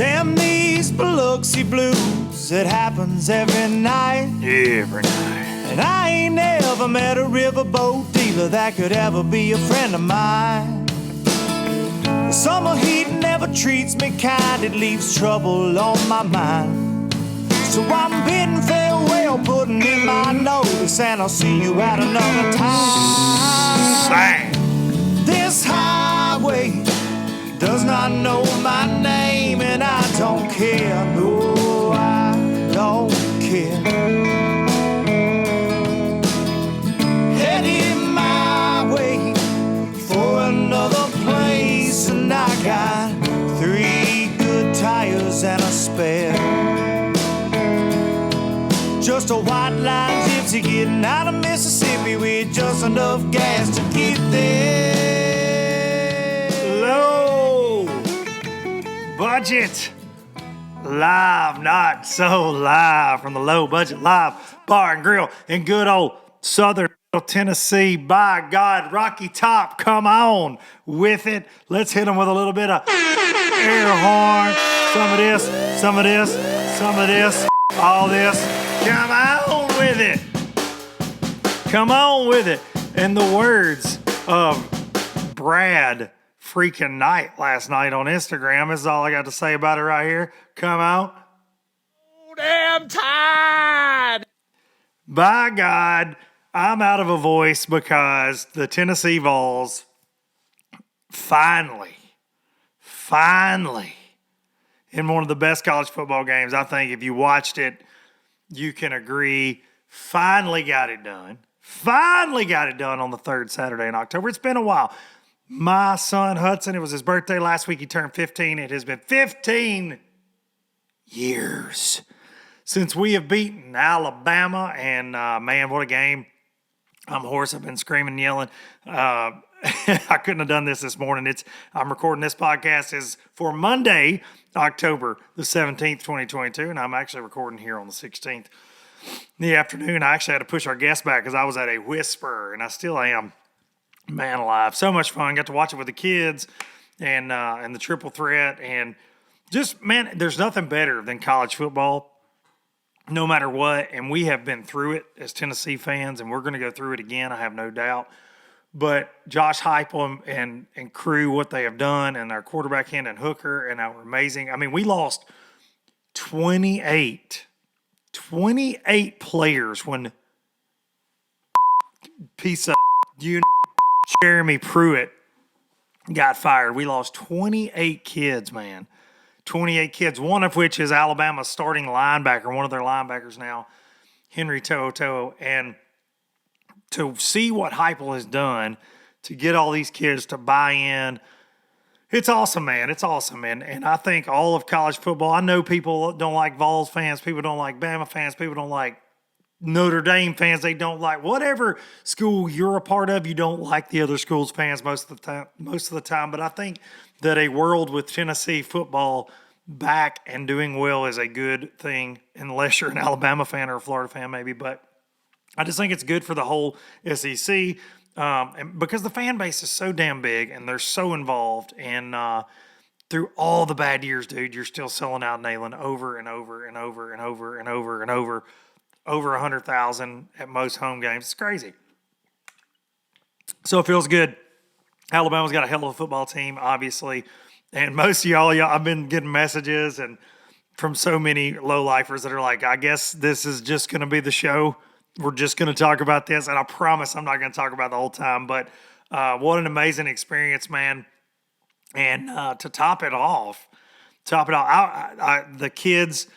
Damn these Biloxi blues, it happens every night. Every night. And I ain't never met a riverboat dealer that could ever be a friend of mine. The summer heat never treats me kind, it leaves trouble on my mind. So I'm bidding farewell, putting in my notice, and I'll see you at another time. Sang. This highway does not know my name, and I don't care. No, I don't care. Headed my way for another place, and I got 3 good tires and a spare. Just a white line gypsy getting out of Mississippi with just enough gas to get there. Low budget live, not so live from the Low Budget Live Bar and Grill in good old Southern Tennessee. By God, Rocky Top, come on with it. Let's hit them with a little bit of air horn. Some of this, some of this, some of this, all this. Come on with it. Come on with it. In the words of Brad freaking Knight last night on Instagram, this is all I got to say about it right here. Come on. Oh, damn tired. By God, I'm out of a voice because the Tennessee Vols finally, in one of the best college football games, I think if you watched it, you can agree, finally got it done. Finally got it done on the 3rd Saturday in October. It's been a while. My son Hudson, it was his birthday last week. He turned 15. It has been 15 years since we have beaten Alabama. And, man, what a game. I'm hoarse. I've been screaming and yelling. I couldn't have done this morning. I'm recording this podcast is for Monday, October the 17th, 2022, and I'm actually recording here on the 16th in the afternoon. I actually had to push our guest back because I was at a Whisper, and I still am. Man alive. So much fun. Got to watch it with the kids and the triple threat. And just, man, there's nothing better than college football, no matter what. And we have been through it as Tennessee fans, and we're going to go through it again, I have no doubt. But Josh Heupel and crew, what they have done, and our quarterback Hendon Hooker, and our amazing. I mean, we lost 28 players when piece of Jeremy Pruitt got fired. We lost 28 kids, man. 28 kids, one of which is Alabama's starting linebacker, one of their linebackers now, Henry To'oTo'o. And to see what Heupel has done to get all these kids to buy in, it's awesome, man. It's awesome. And I think all of college football, I know people don't like Vols fans, people don't like Bama fans, people don't like Notre Dame fans, they don't like whatever school you're a part of, you don't like the other school's fans most of the time. But I think that a world with Tennessee football back and doing well is a good thing, unless you're an Alabama fan or a Florida fan maybe. But I just think it's good for the whole SEC and because the fan base is so damn big and they're so involved. And through all the bad years, dude, you're still selling out Neyland over and over and over and over and over and over. Over 100,000 at most home games. It's crazy. So it feels good. Alabama's got a hell of a football team, obviously. And most of y'all, I've been getting messages and from so many low-lifers that are like, I guess this is just going to be the show. We're just going to talk about this. And I promise I'm not going to talk about it the whole time. But what an amazing experience, man. And to top it off, the kids,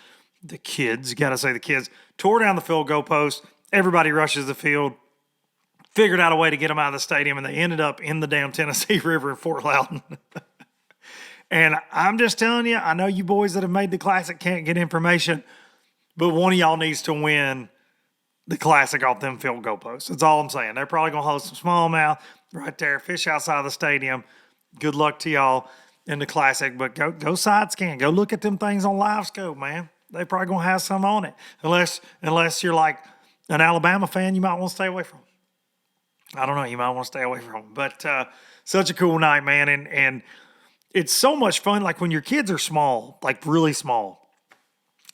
got to say the kids, tore down the field goal post. Everybody rushes the field. Figured out a way to get them out of the stadium, and they ended up in the damn Tennessee River in Fort Loudon. And I'm just telling you, I know you boys that have made the Classic can't get information, but one of y'all needs to win the Classic off them field goal posts. That's all I'm saying. They're probably going to host some smallmouth right there, fish outside of the stadium. Good luck to y'all in the Classic, but go side scan. Go look at them things on Live Scope, man. They probably going to have some on it. Unless you're like an Alabama fan, you might want to stay away from them. I don't know. You might want to stay away from them. But such a cool night, man. And it's so much fun. Like when your kids are small, like really small.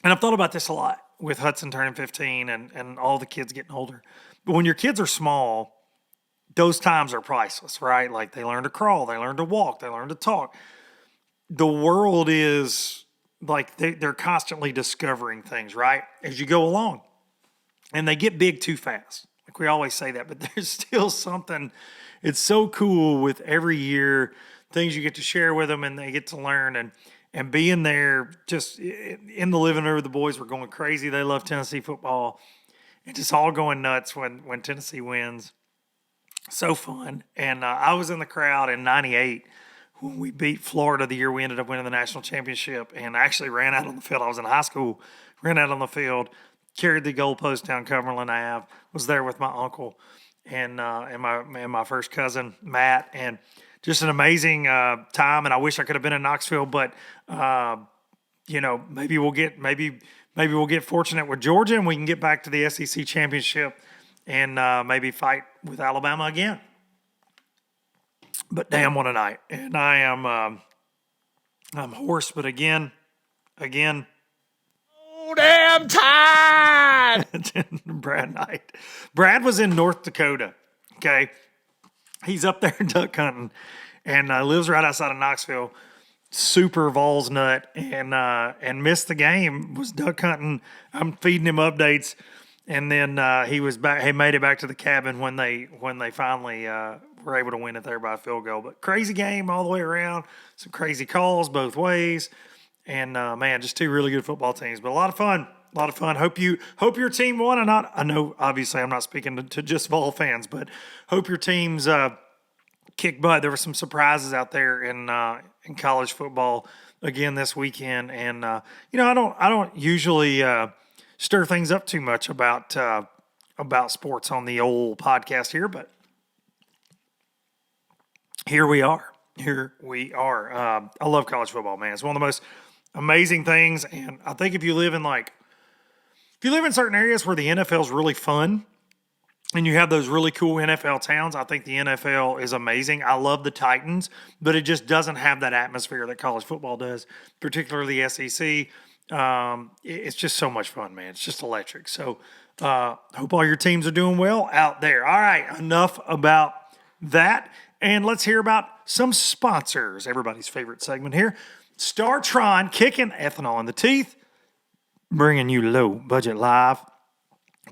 And I've thought about this a lot with Hudson turning 15 and all the kids getting older. But when your kids are small, those times are priceless, right? Like they learn to crawl, they learn to walk, they learn to talk. The world is like they're constantly discovering things, right? As you go along. And they get big too fast. Like we always say that, but there's still something. It's so cool with every year, things you get to share with them and they get to learn and being there just in the living room. The boys were going crazy. They love Tennessee football and just all going nuts when Tennessee wins. So fun. And I was in the crowd in 98 when we beat Florida the year we ended up winning the national championship and actually ran out on the field. I was in high school, ran out on the field, carried the goalpost down Cumberland Ave, was there with my uncle and my first cousin, Matt, and just an amazing time. And I wish I could have been in Knoxville, but, maybe we'll get fortunate with Georgia and we can get back to the SEC championship and maybe fight with Alabama again. But damn, what a night. And I'm hoarse, but again, Oh, damn tired. Brad Knight. Brad was in North Dakota, okay? He's up there duck hunting and lives right outside of Knoxville. Super Vols nut and missed the game, was duck hunting. I'm feeding him updates. And then he was back. He made it back to the cabin when they finally were able to win it there by a field goal. But crazy game all the way around. Some crazy calls both ways. And man, just two really good football teams. But a lot of fun. Hope your team won. I know obviously I'm not speaking to just Vol fans, but hope your teams kick butt. There were some surprises out there in college football again this weekend. And I don't usually stir things up too much about sports on the old podcast here, but here we are. I love college football, man. It's one of the most amazing things, and I think if you live in certain areas where the NFL is really fun, and you have those really cool NFL towns, I think the NFL is amazing. I love the Titans, but it just doesn't have that atmosphere that college football does, particularly the SEC. It's just so much fun, man. It's just electric. So hope all your teams are doing well out there. All right, enough about that. And let's hear about some sponsors. Everybody's favorite segment here. StarTron, kicking ethanol in the teeth, bringing you low budget live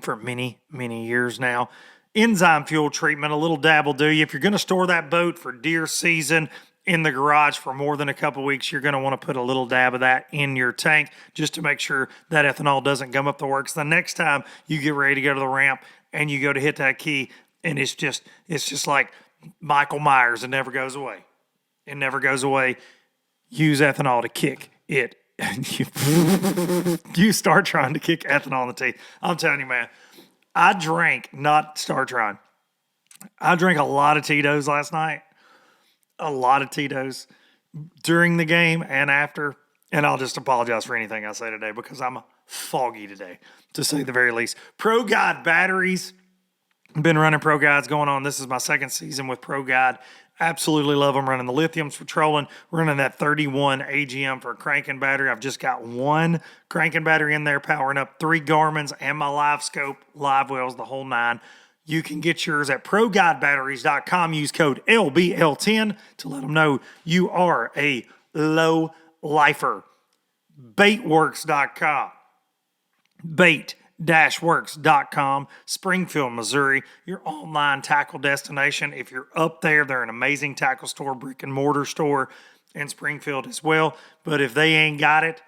for many, many years now. Enzyme fuel treatment, a little dab will do you. If you're going to store that boat for deer season in the garage for more than a couple weeks, you're going to want to put a little dab of that in your tank just to make sure that ethanol doesn't gum up the works. The next time you get ready to go to the ramp and you go to hit that key, and it's just like Michael Myers. It never goes away. Use ethanol to kick it. You start trying to kick ethanol in the teeth. I'm telling you, man, I drank a lot of Tito's last night. A lot of Tito's during the game and after. And I'll just apologize for anything I say today because I'm foggy today, to say the very least. Pro Guide batteries. Been running Pro Guides going on. This is my second season with Pro Guide. Absolutely love them. Running the lithiums for trolling. Running that 31 AGM for a cranking battery. I've just got one cranking battery in there powering up 3 Garmin's and my Live Scope, Live Wells, the whole 9. You can get yours at ProGuideBatteries.com. Use code LBL10 to let them know you are a low lifer. Baitworks.com. Bait-works.com, Springfield, Missouri, your online tackle destination. If you're up there, they're an amazing tackle store, brick and mortar store in Springfield as well. But if they ain't got it,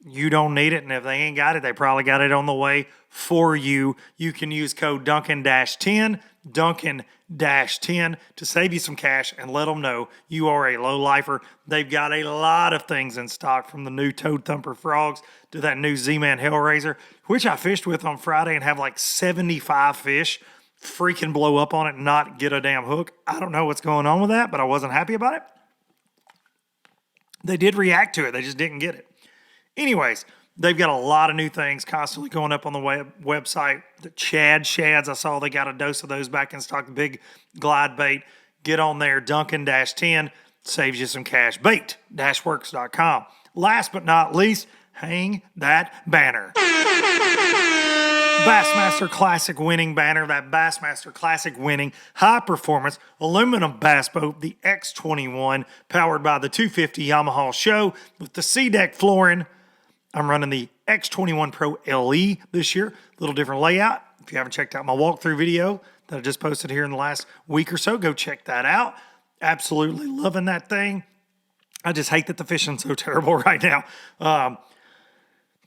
you don't need it. And if they ain't got it, they probably got it on the way for you. You can use code Duncan-10, Duncan-10 to save you some cash and let them know you are a low lifer. They've got a lot of things in stock, from the new Toad Thumper frogs to that new Z-Man Hellraiser, which I fished with on Friday and have like 75 fish freaking blow up on it and not get a damn hook. I don't know what's going on with that, but I wasn't happy about it. They did react to it. They just didn't get it. Anyways, they've got a lot of new things constantly going up on the website. The Chad Shads, I saw they got a dose of those back in stock. The big glide bait. Get on there, Duncan-10. Saves you some cash. Bait-works.com. Last but not least, hang that banner. Bassmaster Classic winning banner. That Bassmaster Classic winning high performance aluminum bass boat, the X21, powered by the 250 Yamaha Show with the C-deck flooring. I'm running the X21 Pro LE this year. A little different layout. If you haven't checked out my walkthrough video that I just posted here in the last week or so, go check that out. Absolutely loving that thing. I just hate that the fishing's so terrible right now.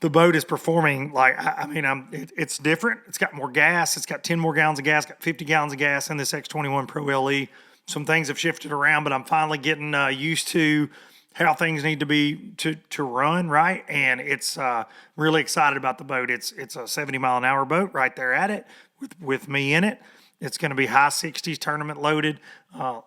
The boat is performing like, it's different. It's got more gas. It's got 10 more gallons of gas, got 50 gallons of gas in this X21 Pro LE. Some things have shifted around, but I'm finally getting used to how things need to be to run, right? And it's really excited about the boat. It's a 70-mile-an-hour boat right there at it with me in it. It's going to be high 60s tournament loaded.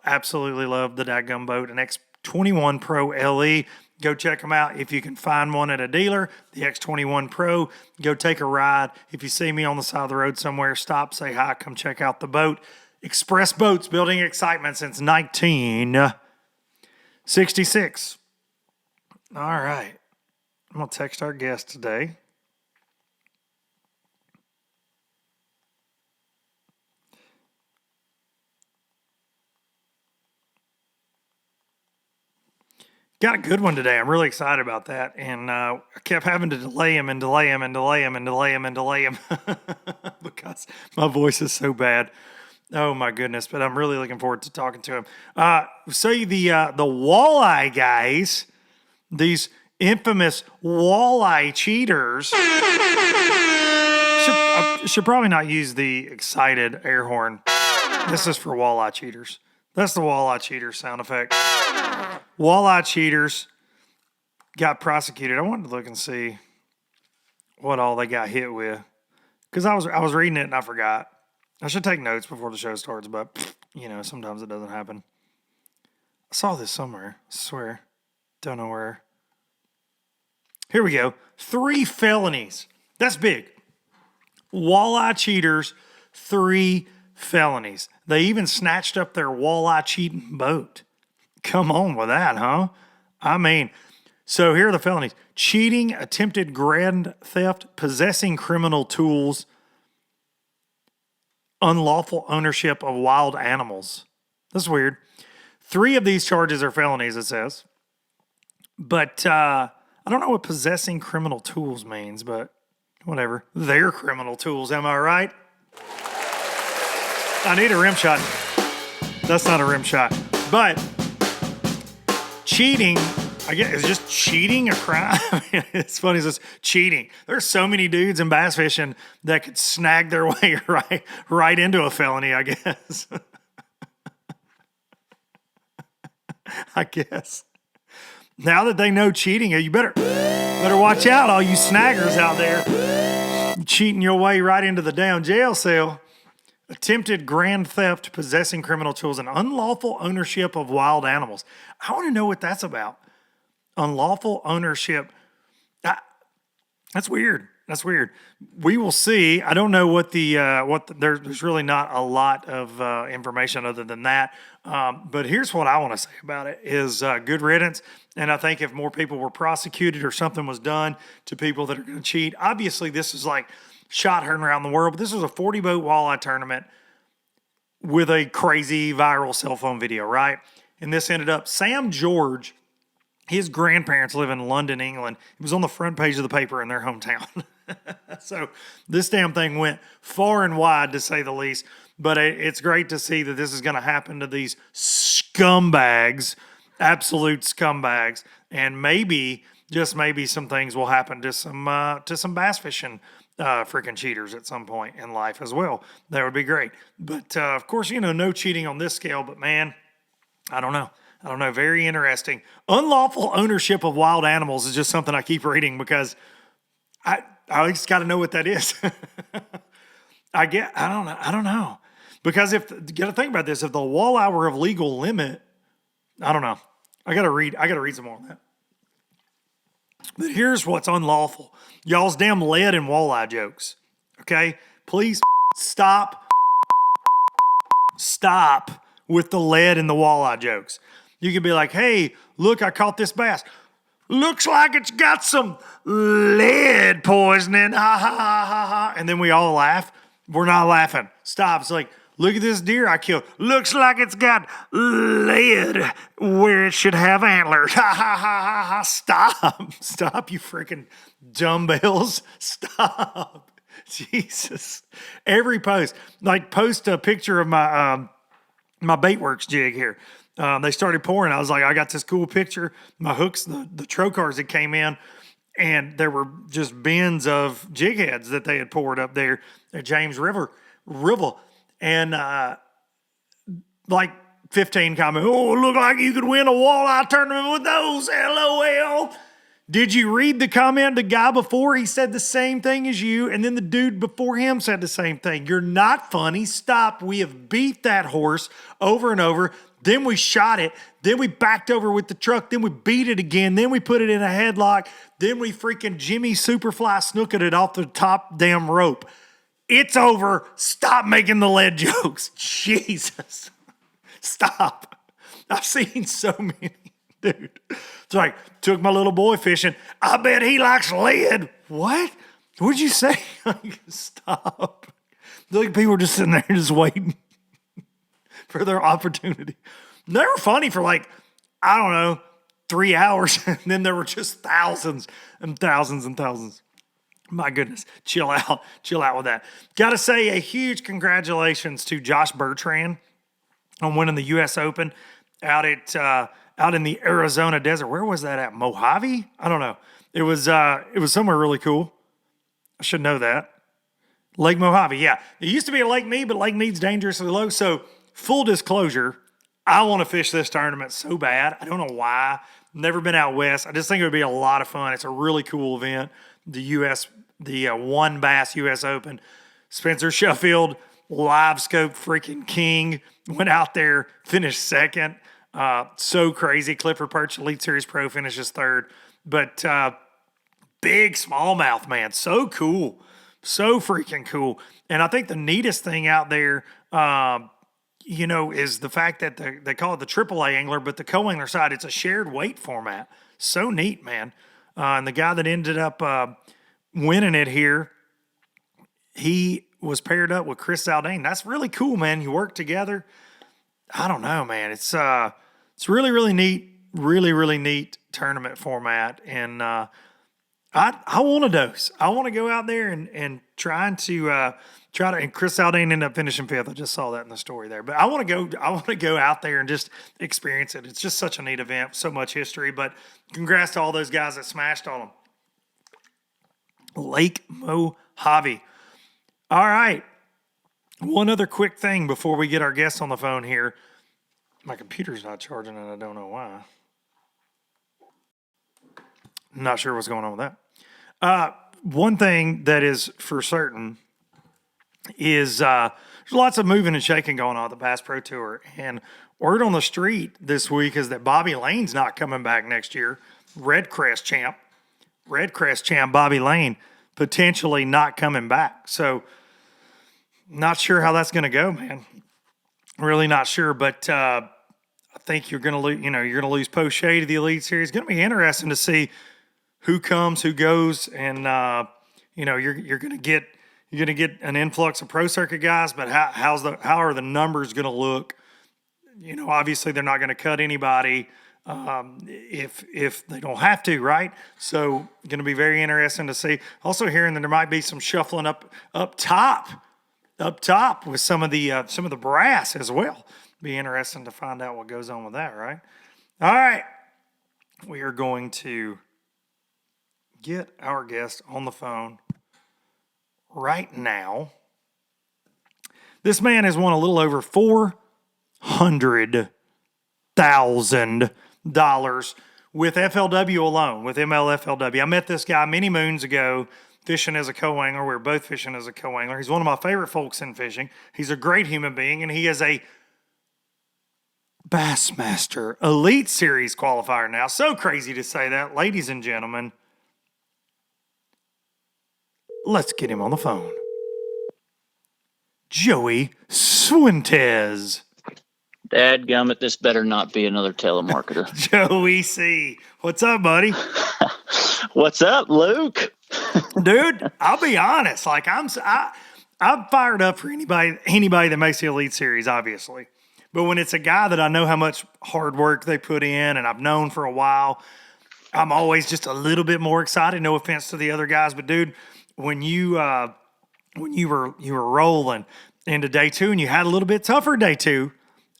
Absolutely love the daggum boat. An X21 Pro LE. Go check them out if you can find one at a dealer. The X21 Pro. Go take a ride. If you see me on the side of the road somewhere, stop, say hi, come check out the boat. Express Boats, building excitement since 1966. All right. I'm going to text our guest today. Got a good one today. I'm really excited about that. And I kept having to delay him because my voice is so bad. Oh, my goodness. But I'm really looking forward to talking to him. So the walleye guys, these infamous walleye cheaters, should probably not use the excited air horn. This is for walleye cheaters. That's the walleye cheater sound effect. Walleye cheaters got prosecuted. I wanted to look and see what all they got hit with, because I was reading it and I forgot. I should take notes before the show starts, but sometimes it doesn't happen. I saw this somewhere. I swear, don't know where. Here we go. 3 felonies. That's big. Walleye cheaters, 3 felonies. They even snatched up their walleye cheating boat. Come on with that, huh? So here are the felonies. Cheating, attempted grand theft, possessing criminal tools, unlawful ownership of wild animals. That's weird. 3 of these charges are felonies, it says. But I don't know what possessing criminal tools means, but whatever. They're criminal tools, am I right? I need a rim shot. That's not a rim shot. But cheating, I guess, is just cheating a crime? It's funny, it's just cheating. There's so many dudes in bass fishing that could snag their way right into a felony, I guess. I guess. Now that they know cheating, you better watch out, all you snaggers out there. Cheating your way right into the damn jail cell. Attempted grand theft, possessing criminal tools, and unlawful ownership of wild animals. I want to know what that's about. Unlawful ownership. That's weird. That's weird. We will see. I don't know there's really not a lot of information other than that. But here's what I want to say about it is good riddance. And I think if more people were prosecuted or something was done to people that are going to cheat, obviously this is like shot heard around the world, but this was a 40-boat walleye tournament with a crazy viral cell phone video, right? And this ended up, Sam George, his grandparents live in London, England. It was on the front page of the paper in their hometown. So this damn thing went far and wide, to say the least. But it's great to see that this is going to happen to these scumbags, absolute scumbags. And maybe, just maybe, some things will happen to some bass fishing freaking cheaters at some point in life as well. That would be great. But of course, no cheating on this scale. But man, I don't know. Very interesting. Unlawful ownership of wild animals is just something I keep reading because I just got to know what that is. I don't know. Because you got to think about this. If the walleye were of legal limit, I don't know. I got to read some more on that. But here's what's unlawful. Y'all's damn lead and walleye jokes. Okay? Please stop with the lead and the walleye jokes. You could be like, hey, look, I caught this bass. Looks like it's got some lead poisoning. Ha, ha, ha, ha, ha. And then we all laugh. We're not laughing. Stop. It's like, look at this deer I killed. Looks like it's got lead where it should have antlers. Ha, ha, ha, ha, ha. Stop. Stop, you freaking dumbbells. Stop. Jesus. Every post. Like, post a picture of my my Baitworks jig here. They started pouring. I was like, I got this cool picture. My hooks, the trocars that came in, and there were just bins of jig heads that they had poured up there at James River. And like 15 comments, oh, look like you could win a walleye tournament with those, LOL. Did you read the comment? The guy before, he said the same thing as you, and then the dude before him said the same thing. You're not funny. Stop. We have beat that horse over and over. Then we shot it. Then we backed over with the truck. Then we beat it again. Then we put it in a headlock. Then we freaking Jimmy Superfly snooked it off the top damn rope. It's over. Stop making the lead jokes. Jesus. Stop. I've seen so many. Dude. It's like, took my little boy fishing. I bet he likes lead. What? What'd you say? Stop. Like, people are just sitting there just waiting for their opportunity. They were funny for like, I don't know, 3 hours. And then there were just thousands and thousands and thousands. My goodness. Chill out. Chill out with that. Got to say a huge congratulations to Josh Bertrand on winning the U.S. Open out in the Arizona desert. Where was that at? Mojave? I don't know. It was somewhere really cool. I should know that. Lake Mojave, yeah. It used to be a Lake Mead, but Lake Mead's dangerously low. So, full disclosure, I want to fish this tournament so bad. I don't know why. Never been out west. I just think it would be a lot of fun. It's a really cool event. The One Bass U.S. Open. Spencer Sheffield, live scope freaking king, went out there, finished second. So crazy. Clipper Perch Elite Series Pro finishes third. But big smallmouth, man. So cool. So freaking cool. And I think the neatest thing out there, is the fact that they call it the AAA angler, but the co-angler side, it's a shared weight format. So neat, man. And the guy that ended up winning it here, he was paired up with Chris Zaldane. That's really cool, man. You work together. I don't know, man. It's really, really neat. Really, really neat tournament format. And I want a dose. I want to go out there and try to and Chris Zaldane ended up finishing fifth. I just saw that in the story there. But I want to go out there and just experience it. It's just such a neat event, so much history. But congrats to all those guys that smashed on them. Lake Mojave. All right. One other quick thing before we get our guests on the phone here. My computer's not charging and I don't know why. I'm not sure what's going on with that. One thing that is for certain is there's lots of moving and shaking going on at the Bass Pro Tour. And word on the street this week is that Bobby Lane's not coming back next year. Red Crest champ Bobby Lane potentially not coming back. So not sure how that's going to go, man. Really not sure, but I think you're going to lose. You're going to lose Post Shea to the Elite Series. It's going to be interesting to see who comes, who goes, and you're going to get an influx of pro circuit guys. But how are the numbers going to look? Obviously they're not going to cut anybody if they don't have to, right? So going to be very interesting to see. Also hearing that there might be some shuffling up top with some of the brass as well. Be interesting to find out what goes on with that, right? All right. We are going to get our guest on the phone right now. This man has won a little over $400,000 with FLW alone, with MLFLW. I met this guy many moons ago fishing as a co-angler. We were both fishing as a co-angler. He's one of my favorite folks in fishing. He's a great human being, and he is a Bassmaster Elite Series qualifier now. So crazy to say that. Ladies and gentlemen, let's get him on the phone. Joey Cifuentes. Dadgummit, this better not be another telemarketer. Joey C. What's up, buddy? What's up, Luke? Dude, I'll be honest. Like I'm fired up for anybody that makes the Elite Series, obviously. But when it's a guy that I know how much hard work they put in and I've known for a while, I'm always just a little bit more excited. No offense to the other guys, but dude, when you were rolling into day two and you had a little bit tougher day two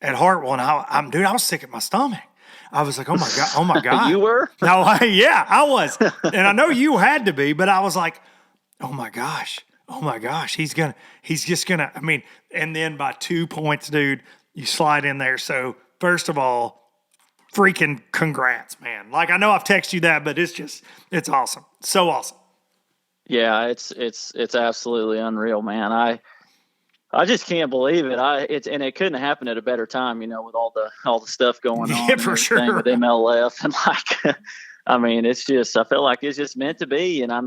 at Hartwell, and I was sick at my stomach. I was like, oh my God. You were? No, yeah, I was. And I know you had to be, but I was like, oh my gosh, he's just gonna, and then by 2 points, dude, you slide in there. So first of all, freaking congrats, man. Like, I know I've texted you that, but it's awesome. So awesome. Yeah, it's absolutely unreal, man. I just can't believe it. And it couldn't happen at a better time, with all the stuff going on. Yeah, for sure. With MLF and it's just, I feel like it's just meant to be. And I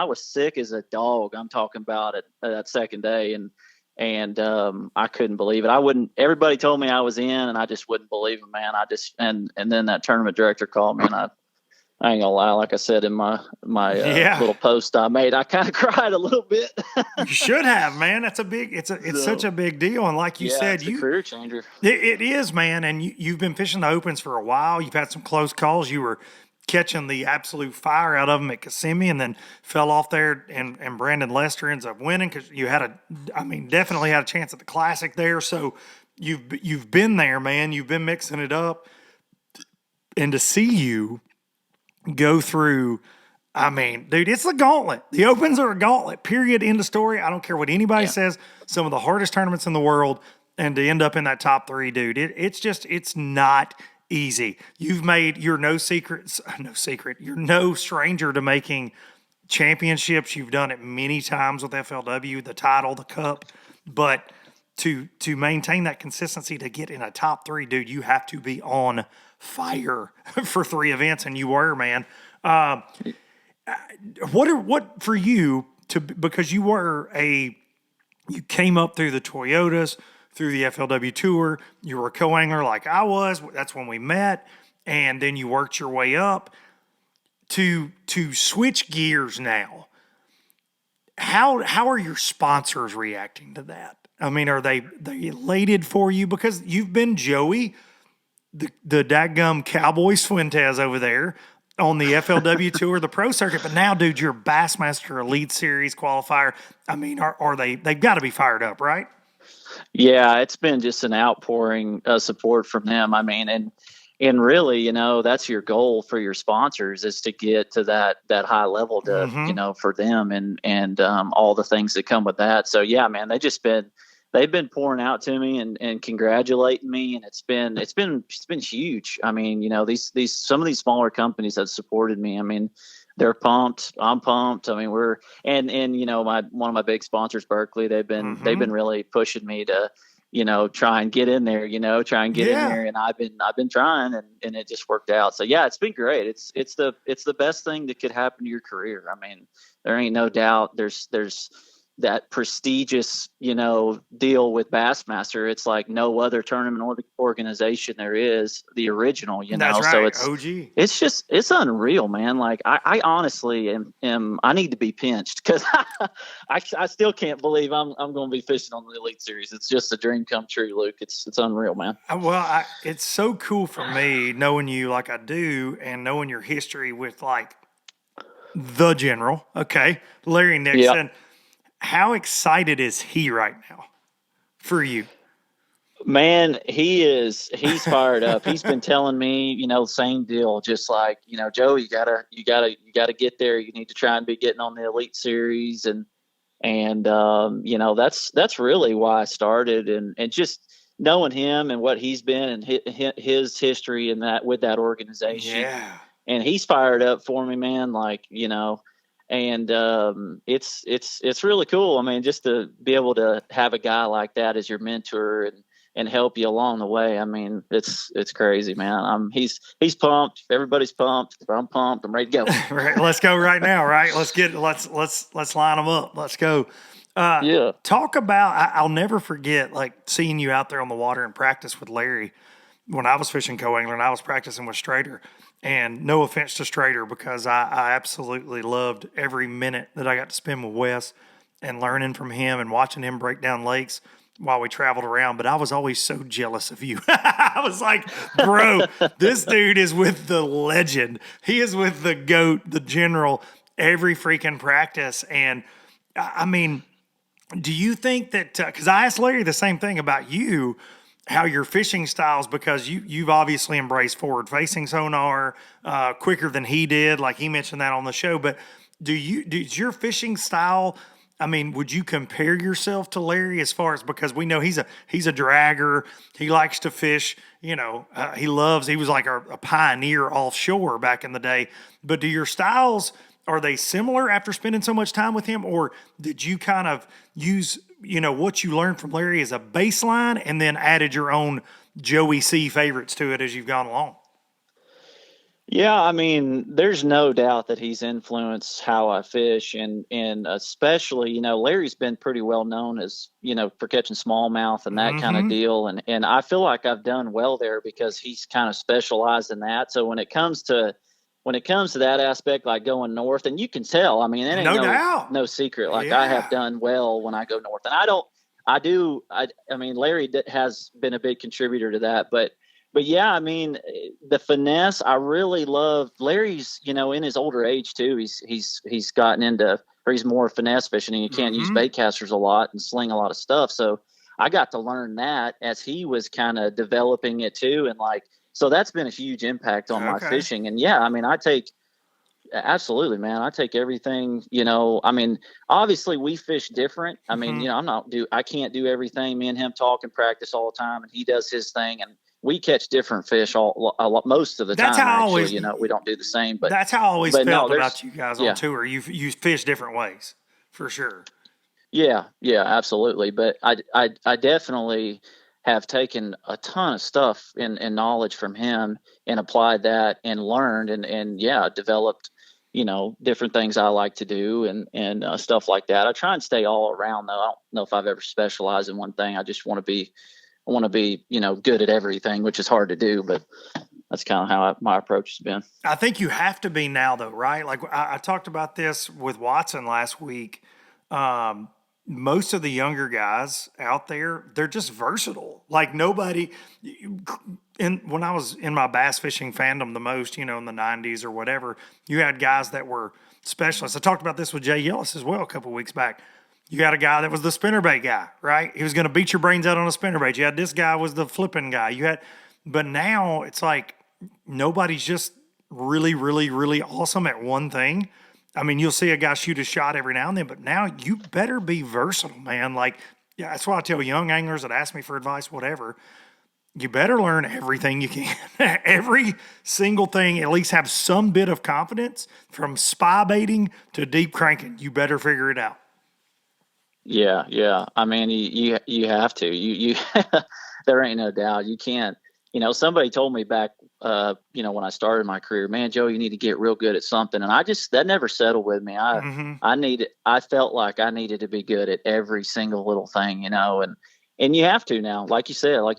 was sick as a dog. I'm talking about it that second day, and I couldn't believe it. Everybody told me I was in, and I just wouldn't believe it, man. And then that tournament director called me, and I ain't gonna lie, like I said in my little post I made, I kind of cried a little bit. You should have, man. It's such a big deal. And like you said, it's a career changer. It is, man. And you've been fishing the opens for a while. You've had some close calls. You were catching the absolute fire out of them at Kissimmee, and then fell off there, and Brandon Lester ends up winning because you definitely had a chance at the Classic there. So you've been there, man. You've been mixing it up, and to see you go through, dude, it's a gauntlet. The opens are a gauntlet, period, end of story. I don't care what anybody says. Some of the hardest tournaments in the world, and to end up in that top three, dude, it's not easy. You're no stranger to making championships. You've done it many times with FLW, the title, the cup, but to maintain that consistency, to get in a top three, dude, you have to be on fire for 3 events, and you were, man. What for you because you came up through the Toyotas, through the FLW Tour, you were a co-angler like I was. That's when we met, and then you worked your way up to switch gears now. How are your sponsors reacting to that? Are they elated for you because you've been Joey, the dadgum Cowboy Fuentes over there on the FLW Tour, the pro circuit, but now, dude, you're Bassmaster Elite Series qualifier. They've got to be fired up, right? Yeah, it's been just an outpouring of support from them. And really, that's your goal for your sponsors, is to get to that high level to, for them and all the things that come with that. So yeah, man, they've been pouring out to me and congratulating me, and it's been huge. These some of these smaller companies that supported me, they're pumped. I'm pumped. One of my big sponsors, Berkeley, they've been really pushing me to, try and get in there, in there. And I've been trying, and it just worked out. So yeah, it's been great. It's the best thing that could happen to your career. There ain't no doubt. There's that prestigious, deal with Bassmaster. It's like no other tournament organization there is, the original, That's right. So it's OG. It's unreal, man. Like I honestly am I need to be pinched, because I still can't believe I'm going to be fishing on the Elite Series. It's just a dream come true, Luke. It's unreal, man. Well, it's so cool for me knowing you like I do, and knowing your history with like the general, Larry Nixon. Yep. How excited is he right now for you? Man, he's fired up. He's been telling me, same deal, just like, Joe, you gotta get there. You need to try and be getting on the Elite Series. And that's really why I started, and just knowing him and what he's been and his history and that with that organization. Yeah. And he's fired up for me, man. Like, and it's really cool. Just to be able to have a guy like that as your mentor and help you along the way. It's crazy, man. He's pumped. Everybody's pumped. I'm pumped. I'm ready to go. Right, let's go right now. Right. Let's line them up. Let's go. Yeah. Talk about, I'll never forget, like, seeing you out there on the water in practice with Larry when I was fishing co-angler and I was practicing with Strader. And no offense to Strader, because I absolutely loved every minute that I got to spend with Wes and learning from him and watching him break down lakes while we traveled around. But I was always so jealous of you. I was like, bro, this dude is with the legend. He is with the GOAT, the general, every freaking practice. And I mean, do you think that, because I asked Larry the same thing about you, how your fishing styles, because you've obviously embraced forward facing sonar quicker than he did, like he mentioned that on the show. But does your fishing style, I mean, would you compare yourself to Larry as far as, because we know he's a dragger, he likes to fish, he was like a pioneer offshore back in the day. But do your styles, are they similar after spending so much time with him, or did you kind of use what you learned from Larry as a baseline and then added your own Joey C favorites to it as you've gone along? Yeah, I mean, there's no doubt that he's influenced how I fish, and especially, Larry's been pretty well known as, for catching smallmouth and that kind of deal, and I feel like I've done well there because he's kind of specialized in that. So when it comes to that aspect, like going north, and you can tell, I mean, it ain't no secret. Like, I have done well when I go north, and I mean, Larry has been a big contributor to that, but yeah, I mean, the finesse, I really love. Larry's, in his older age too, he's gotten into, or he's more finesse fishing, and you can't use bait casters a lot and sling a lot of stuff. So I got to learn that as he was kind of developing it too. And so that's been a huge impact on my fishing. And yeah, I mean, absolutely, man. I take everything, I mean, obviously we fish different. I mean, I can't do everything. Me and him talk and practice all the time, and he does his thing, and we catch different fish most of the time. Actually, we don't do the same, but that's how I always felt about you guys on tour. You fish different ways for sure. Yeah, absolutely. But I definitely have taken a ton of stuff and knowledge from him and applied that and learned and developed, different things I like to do and stuff like that. I try and stay all around though. I don't know if I've ever specialized in one thing. I just want to be, good at everything, which is hard to do, but that's kind of how my approach has been. I think you have to be now though, right? Like I talked about this with Watson last week. Most of the younger guys out there, they're just versatile. Like nobody, when I was in my bass fishing fandom the most, in the 90s or whatever, you had guys that were specialists. I talked about this with Jay Yellis as well a couple of weeks back. You got a guy that was the spinnerbait guy, right? He was going to beat your brains out on a spinnerbait. You had this guy was the flipping guy. But now it's like nobody's just really, really, really awesome at one thing. I mean, you'll see a guy shoot a shot every now and then, but now you better be versatile, man. Like, yeah, that's why I tell young anglers that ask me for advice, whatever, you better learn everything you can. Every single thing, at least have some bit of confidence, from spy baiting to deep cranking. You better figure it out. Yeah. I mean, you have to. You there ain't no doubt. You can't. Somebody told me back, when I started my career, man, Joe, you need to get real good at something. And that never settled with me. I felt like I needed to be good at every single little thing, and you have to now, like you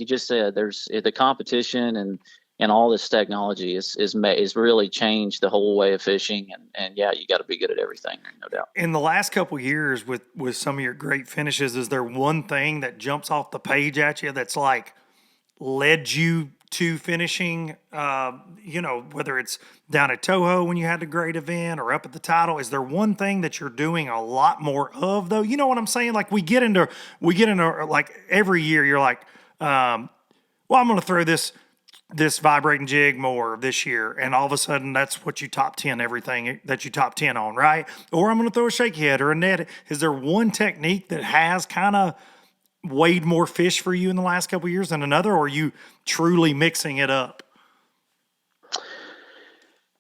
just said, there's the competition and all this technology is really changed the whole way of fishing. And yeah, you got to be good at everything, no doubt. In the last couple of years with some of your great finishes, is there one thing that jumps off the page at you that's like led you to finishing, whether it's down at Toho when you had the great event or up at the title? Is there one thing that you're doing a lot more of though? You know what I'm saying? Like we get into like every year you're like, I'm going to throw this vibrating jig more this year. And all of a sudden that's what you top 10 everything that you top 10 on, right? Or I'm going to throw a shake head or a net. Is there one technique that has kind of weighed more fish for you in the last couple of years than another, or are you truly mixing it up?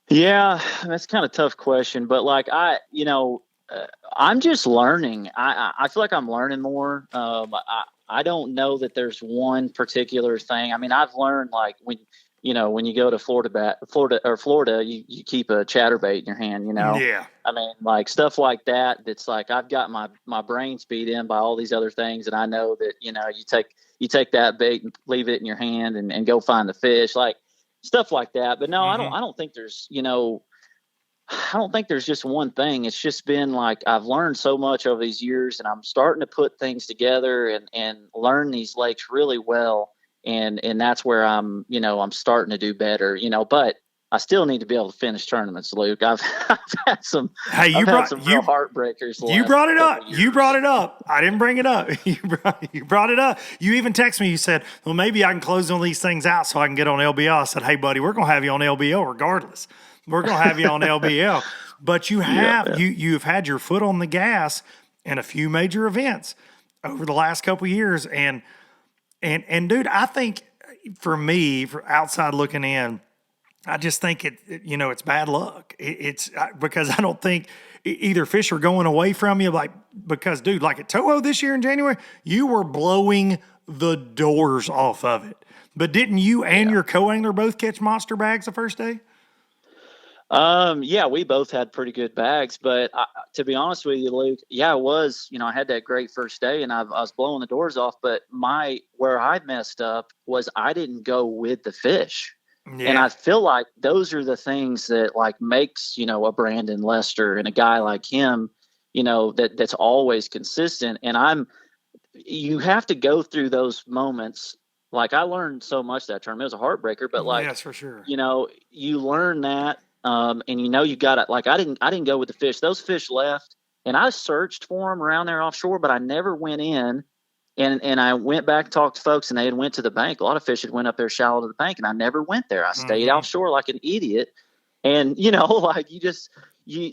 Yeah, that's kind of a tough question, but like I'm just learning. I feel like I'm learning more. I don't know that there's one particular thing. I mean, I've learned like when you go to Florida, you keep a chatterbait in your hand, Yeah. I mean, like stuff like that. That's like, I've got my brain speed in by all these other things. And I know that, you take that bait and leave it in your hand and go find the fish, like stuff like that. But no, I don't think there's, I don't think there's just one thing. It's just been like, I've learned so much over these years, and I'm starting to put things together and learn these lakes really well. And that's where I'm starting to do better, but I still need to be able to finish tournaments, Luke. I've had some, Hey, real heartbreakers. You brought it up. You brought it up. I didn't bring it up. You brought it up. You even texted me. You said, well, maybe I can close on these things out so I can get on LBL. I said, hey, buddy, we're going to have you on LBL regardless. We're going to have you on LBL. But you've had your foot on the gas in a few major events over the last couple of years. And dude, I think for me, for outside looking in, I just think it's bad luck. It's because I don't think either fish are going away from you. Because dude, like at Toho this year in January, you were blowing the doors off of it. But didn't you and your co-angler both catch monster bags the first day? Yeah, we both had pretty good bags, but to be honest with you, Luke, I was, I had that great first day and I was blowing the doors off, but where I messed up was I didn't go with the fish. Yeah. And I feel like those are the things that like makes, a Brandon Lester and a guy like him, that's always consistent. And you have to go through those moments. Like I learned so much that tournament. It was a heartbreaker, but like, yes, for sure. You learn that. And you got it. Like I didn't go with the fish. Those fish left, and I searched for them around there offshore, but I never went in. And I went back, talked to folks, and they had went to the bank. A lot of fish had went up there shallow to the bank, and I never went there. I stayed offshore like an idiot. And like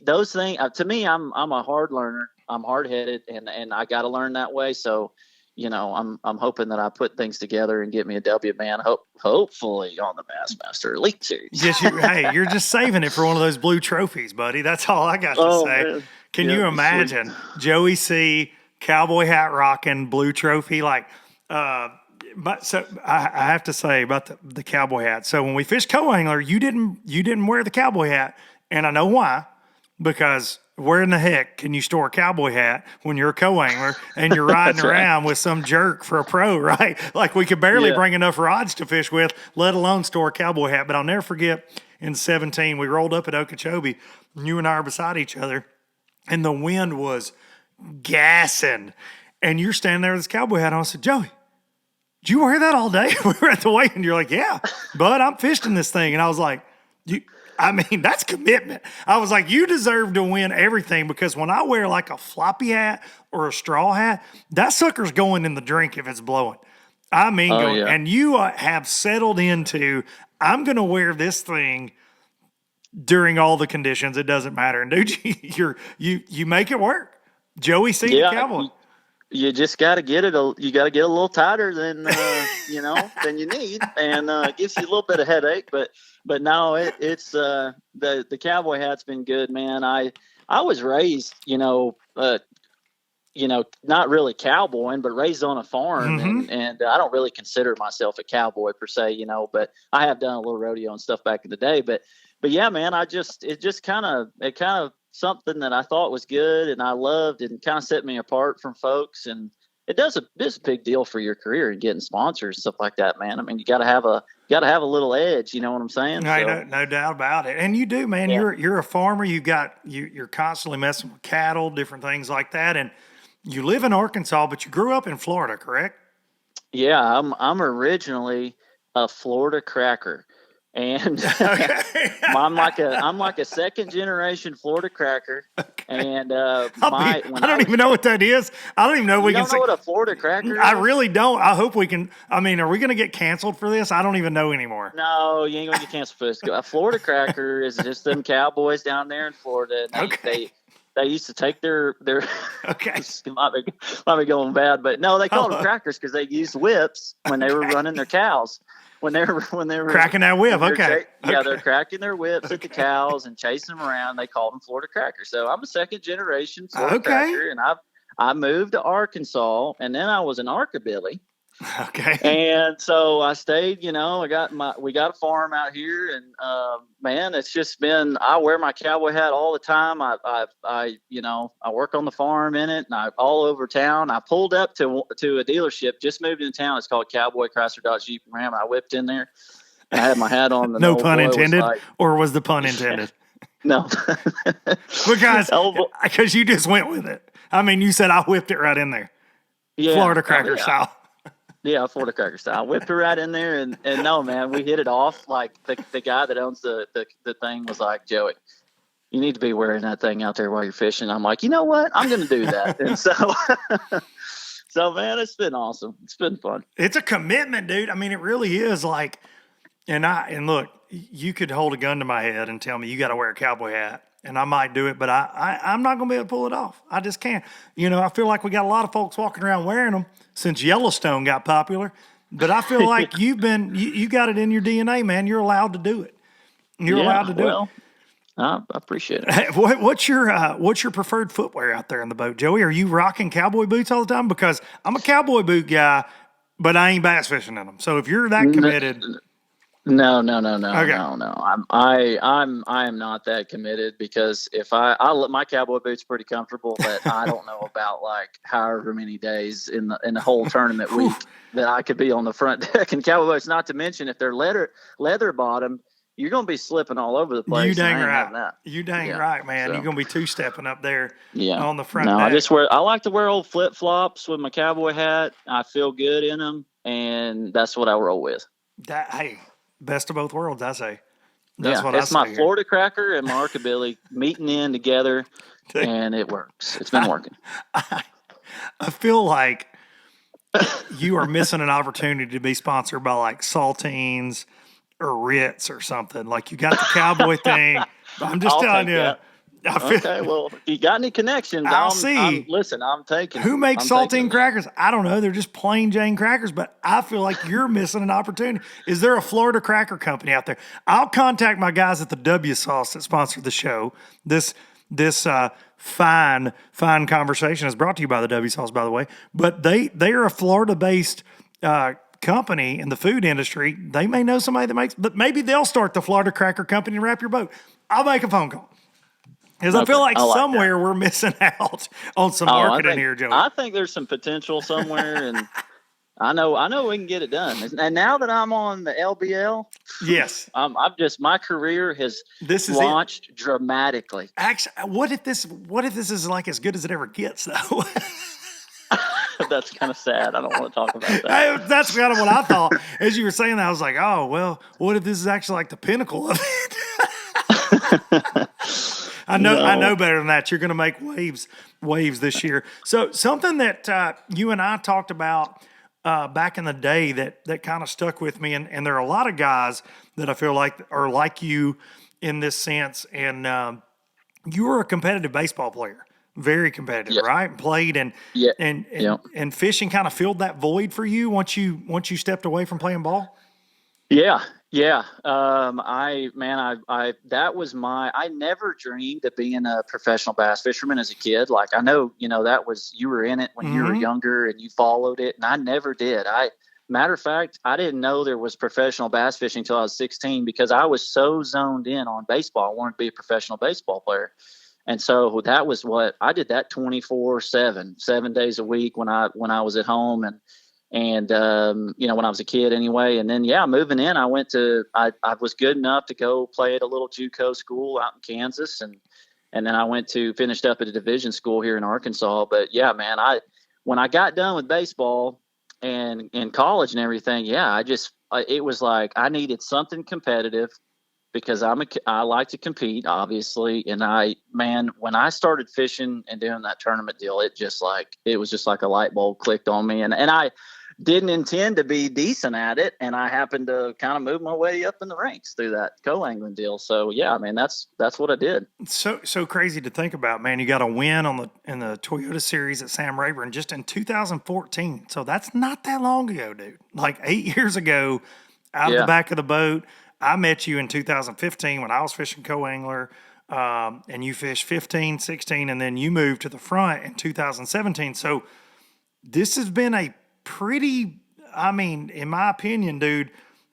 those things. To me, I'm a hard learner. I'm hard headed, and I got to learn that way. So. I'm hoping that I put things together and get me a W, man. Hopefully on the Bassmaster Elite Series. Yes, you're just saving it for one of those blue trophies, buddy. That's all I got to say. Man. Can you imagine sweet. Joey C, cowboy hat rocking, blue trophy? But so I have to say about the cowboy hat. So when we fished co-angler, you didn't wear the cowboy hat, and I know why. Because where in the heck can you store a cowboy hat when you're a co-angler and you're riding around with some jerk for a pro, right? Like we could barely bring enough rods to fish with, let alone store a cowboy hat. But I'll never forget in 2017, we rolled up at Okeechobee, and you and I are beside each other, and the wind was gassing. And you're standing there with this cowboy hat on. I said, Joey, did you wear that all day? We were at the weigh, and you're like, yeah, bud, I'm fishing this thing. And I was like, that's commitment. I was like, you deserve to win everything, because when I wear like a floppy hat or a straw hat, that sucker's going in the drink if it's blowing. And you have settled into, I'm going to wear this thing during all the conditions. It doesn't matter. And dude, you make it work. Joey C. the Cowboy. You just got to get it. You got to get a little tighter than than you need, and it gives you a little bit of headache. But no, it's the cowboy hat's been good, man. I was raised, not really cowboying, but raised on a farm, and I don't really consider myself a cowboy per se, but I have done a little rodeo and stuff back in the day. But yeah, man, it kind of something that I thought was good and I loved, and kind of set me apart from folks. And it's a big deal for your career and getting sponsors and stuff like that, man. I mean, you got to have a little edge. You know what I'm saying? No doubt about it. And you do, man. Yeah. You're a farmer. You're constantly messing with cattle, different things like that. And you live in Arkansas, but you grew up in Florida, correct? Yeah, I'm originally a Florida cracker. And I'm like a second generation Florida cracker. Okay. And I don't even know what that is. I don't even know we can say. You don't know what a Florida cracker is? I really don't. I hope we can. I mean, are we going to get canceled for this? I don't even know anymore. No, you ain't going to get canceled for this. A Florida cracker is just them cowboys down there in Florida. And they used to take their okay. might be going bad, but no, they called them crackers because they used whips when they were running their cows. When they were cracking that whip, okay. They're cracking their whips at the cows and chasing them around. They called them Florida crackers. So I'm a second generation Florida cracker, and I moved to Arkansas, and then I was an Arkabilly. Okay. And so I stayed, we got a farm out here, and man, it's just been, I wear my cowboy hat all the time. I work on the farm in it, and I all over town. I pulled up to a dealership, just moved into town. It's called Cowboy Chrysler Dodge Jeep and Ram. I whipped in there. I had my hat on. No pun intended, or was the pun intended? No. Because you just went with it. I mean, you said I whipped it right in there. Yeah. Florida cracker style. Yeah, Florida cracker style. Whipped her right in there, and no, man, we hit it off. Like the guy that owns the thing was like, Joey, you need to be wearing that thing out there while you're fishing. I'm like, you know what? I'm going to do that. And so man, it's been awesome. It's been fun. It's a commitment, dude. I mean, it really is. Like, and look, you could hold a gun to my head and tell me you got to wear a cowboy hat, and I might do it, but I'm not going to be able to pull it off. I just can't. I feel like we got a lot of folks walking around wearing them since Yellowstone got popular, but I feel like you got it in your DNA, man. You're allowed to do it. You're allowed to do it. I appreciate it. What's your preferred footwear out there in the boat, Joey? Are you rocking cowboy boots all the time? Because I'm a cowboy boot guy, but I ain't bass fishing in them. So if you're that committed. No. Okay. No. I am not that committed, because if my cowboy boots pretty comfortable, but I don't know about like however many days in the whole tournament week that I could be on the front deck in cowboy boots. Not to mention if they're leather bottom, you're gonna be slipping all over the place. You dang right. You dang right, man. So, you're gonna be two-stepping up there on the front deck. I like to wear old flip flops with my cowboy hat. I feel good in them, and that's what I roll with. Best of both worlds, I say. It's my Florida cracker and my Arkabilly meeting in together, and it works. It's been working. I feel like you are missing an opportunity to be sponsored by like Saltines or Ritz or something. Like, you got the cowboy thing. I'm just telling you. That. Okay, well, if you got any connections, I'll see. I'm taking. Who makes saltine crackers? I don't know. They're just plain Jane crackers, but I feel like you're missing an opportunity. Is there a Florida cracker company out there? I'll contact my guys at the W Sauce that sponsored the show. This fine conversation is brought to you by the W Sauce, by the way. But they are a Florida-based company in the food industry. They may know somebody that makes, but maybe they'll start the Florida cracker company and wrap your boat. I'll make a phone call. Because I feel like somewhere we're missing out on some marketing here, Joey. I think there's some potential somewhere, and I know we can get it done. And now that I'm on the LBL, yes, my career has launched dramatically. Actually, what if this is like as good as it ever gets, though? That's kind of sad. I don't want to talk about that. That's kind of what I thought. As you were saying that, I was like, oh, well, what if this is actually like the pinnacle of it? I know better than that. You're going to make waves this year. So something that you and I talked about back in the day that kind of stuck with me, and there are a lot of guys that I feel like are like you in this sense, and you were a competitive baseball player. Very competitive, right? Played and fishing kind of filled that void for you once you stepped away from playing ball. Yeah. I never dreamed of being a professional bass fisherman as a kid. Like, I know, that was, you were in it when you were younger and you followed it, and I never did. Matter of fact, I didn't know there was professional bass fishing until I was 16, because I was so zoned in on baseball. I wanted to be a professional baseball player. And so that was what I did, that 24/7, 7 days a week when I was at home and when I was a kid anyway. And then, moving in, I was good enough to go play at a little JUCO school out in Kansas. And then I finished up at a division school here in Arkansas. But yeah, man, when I got done with baseball and in college and everything, it was like I needed something competitive, because I like to compete, obviously. And when I started fishing and doing that tournament deal, it was just like a light bulb clicked on me. And I didn't intend to be decent at it. And I happened to kind of move my way up in the ranks through that co-angling deal. So yeah, man, that's what I did. So crazy to think about, man. You got a win in the Toyota Series at Sam Rayburn just in 2014. So that's not that long ago, dude. Like 8 years ago, out of the back of the boat. I met you in 2015 when I was fishing co-angler, and you fished 15, 16, and then you moved to the front in 2017. So this has been a pretty I mean, in my opinion, dude,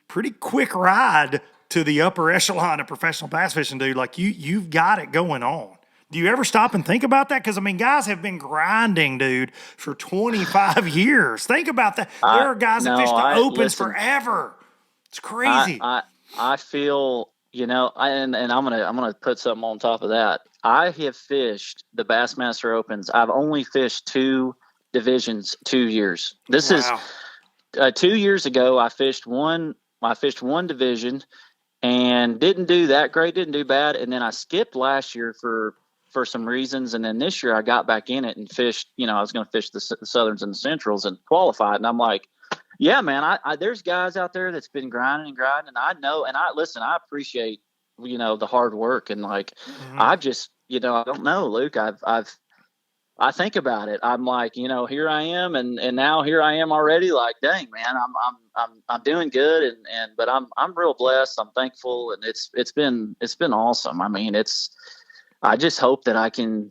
pretty quick ride to the upper echelon of professional bass fishing, dude. Like you've got it going on. Do you ever stop and think about that? Because I mean, guys have been grinding, dude, for 25 years. Think about that. There are guys that fish the opens forever. It's crazy. I feel, and I'm gonna put something on top of that. I have fished the Bassmaster Opens. I've only fished 2 divisions 2 years. This is 2 years ago. I fished one division and didn't do that great, didn't do bad. And then I skipped last year for some reasons. And then this year I got back in it and fished, I was going to fish the Southerns and the Centrals and qualified. And I'm like, yeah, man, there's guys out there that's been grinding. And I know, and I appreciate, the hard work. And like, I've just, I don't know, Luke, I think about it. I'm like, here I am. And now here I am already, like, dang, man, I'm doing good. But I'm real blessed. I'm thankful. And it's been awesome. I mean, I just hope that I can,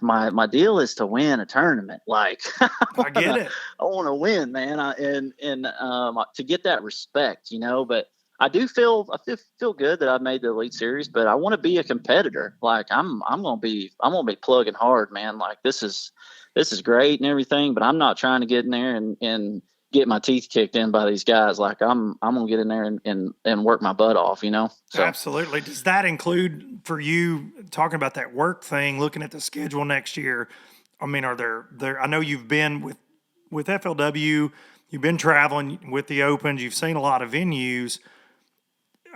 my deal is to win a tournament. Like, I get it. I want to win, man. And to get that respect, but I feel good that I've made the Elite Series, but I want to be a competitor. Like I'm going to be plugging hard, man. Like this is great and everything, but I'm not trying to get in there and get my teeth kicked in by these guys. Like I'm going to get in there and work my butt off, So. Absolutely. Does that include for you talking about that work thing, looking at the schedule next year? I mean, are there, I know you've been with FLW, you've been traveling with the Opens, you've seen a lot of venues.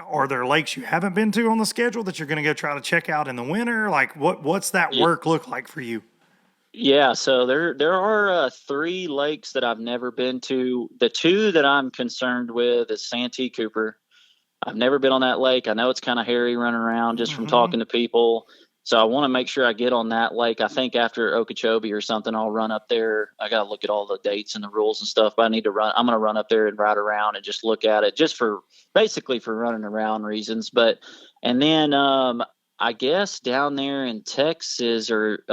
Are there lakes you haven't been to on the schedule that you're going to go try to check out in the winter? Like what's that work look like for you? Yeah, so there are 3 lakes that I've never been to. The 2 that I'm concerned with is Santee Cooper. I've never been on that lake. I know it's kind of hairy running around just from talking to people. So I want to make sure I get on that lake. I think after Okeechobee or something, I'll run up there. I got to look at all the dates and the rules and stuff, but I'm going to run up there and ride around and just look at it just basically for running around reasons. And then I guess down there in Texas or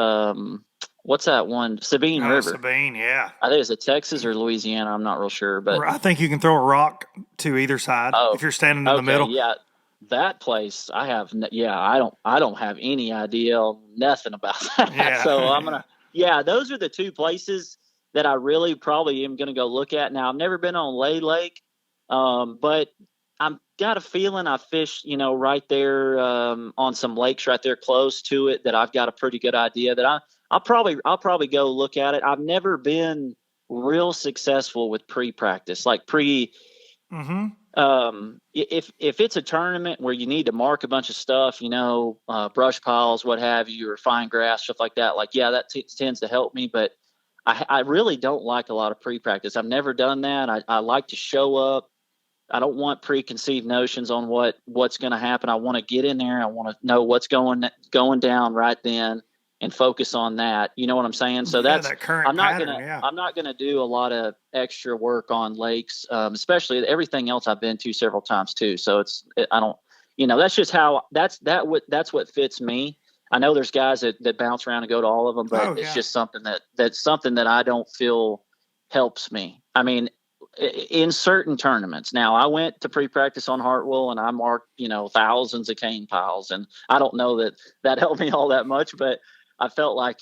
what's that one? Sabine River. Sabine, yeah. I think it's a Texas or Louisiana. I'm not real sure, but I think you can throw a rock to either side if you're standing in the middle. Yeah, that place I have. Yeah, I don't have any idea, nothing about that. Yeah. So those are the 2 places that I really probably am going to go look at. Now I've never been on Lay Lake, but I've got a feeling I fished, right there on some lakes right there close to it that I've got a pretty good idea that I'll probably go look at it. I've never been real successful with pre-practice, like if it's a tournament where you need to mark a bunch of stuff, brush piles, what have you, or fine grass, stuff like that. Like, yeah, that tends to help me, but I really don't like a lot of pre-practice. I've never done that. I like to show up. I don't want preconceived notions on what's going to happen. I want to get in there. I want to know what's going down right then and focus on that. You know what I'm saying? So that current I'm not pattern, I'm not gonna do a lot of extra work on lakes, especially everything else I've been to several times too. So that's just how that's what fits me. I know there's guys that bounce around and go to all of them, but it's just something that's something that I don't feel helps me. I mean, in certain tournaments. Now I went to pre-practice on Hartwell and I marked, thousands of cane piles, and I don't know that helped me all that much, but I felt like,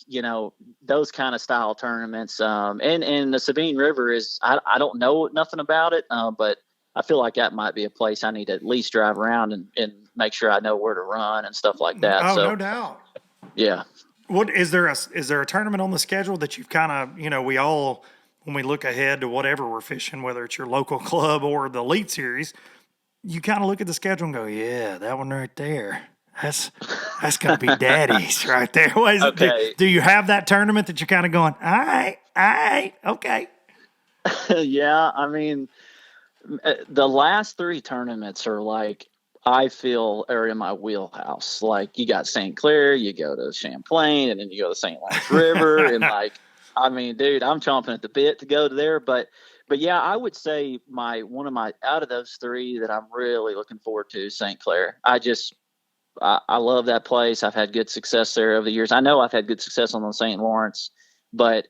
those kind of style tournaments, and the Sabine River is, I don't know nothing about it, but I feel like that might be a place I need to at least drive around and make sure I know where to run and stuff like that. Oh, so, no doubt. Yeah. What is there a tournament on the schedule that you've kind of, we all, when we look ahead to whatever we're fishing, whether it's your local club or the Elite Series, you kind of look at the schedule and go, yeah, that one right there. That's going to be daddy's right there. Okay. Do you have that tournament that you're kind of going, all right, okay. Yeah, I mean, the last 3 tournaments are like, I feel are in my wheelhouse. Like you got St. Clair, you go to Champlain, and then you go to St. Lawrence River. And like, I mean, dude, I'm chomping at the bit to go to there. But yeah, I would say one of my out of those 3 that I'm really looking forward to is St. Clair. I love that place. I've had good success there over the years. I know I've had good success on the St. Lawrence, but